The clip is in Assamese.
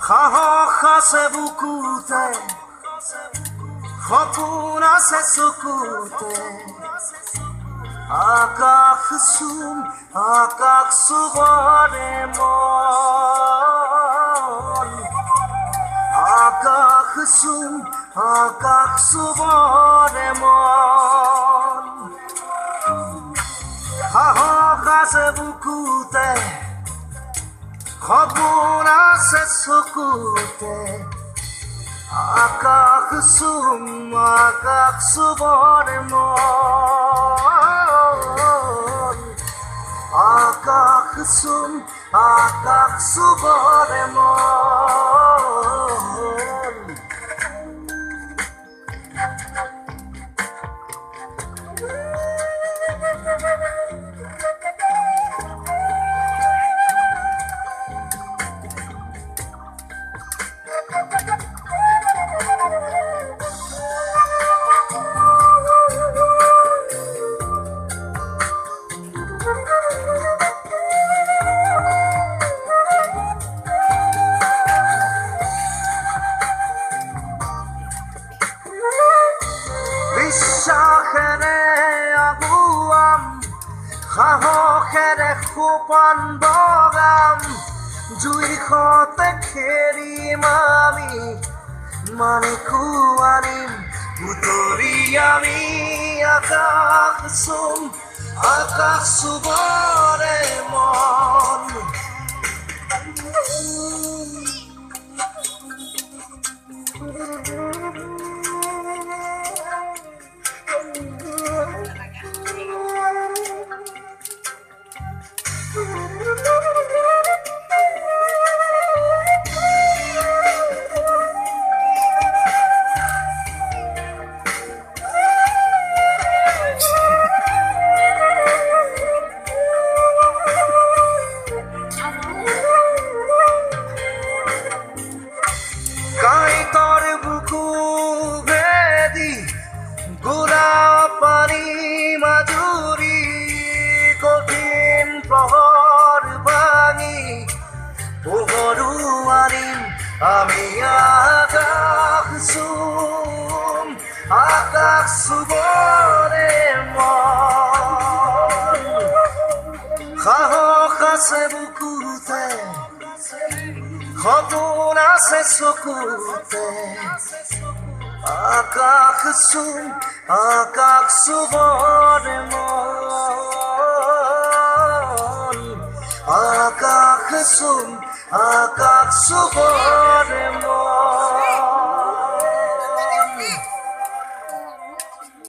সাহস আছে বুকুতে সপোন আছে চকুতে আকাশ চুবৰে মন আকাশ চুবৰে মন সাহস আছে বুকুতে সপোন আছে চকুতে আকাশ চুবৰে মন আকাশ চুবৰে মন বিশ্বাসেৰে আগুৱাম সাহসেৰে সোপান বগাম জুইখতে খেৰিম আমি মানিকো আনিম বুটলি আমি আকাশ চুবৰে মন কাইতৰ বুকু ভেদি গুৰা পানী মাজুৰি কঠিন প্ৰহৰ ভাঙি পোহৰো আনিম আমি আকাশ চুবৰে মন সাহস আছে বুকুতে সপোন আছে চকুতে আকাশ চুবৰে মন আকাশ চুবৰে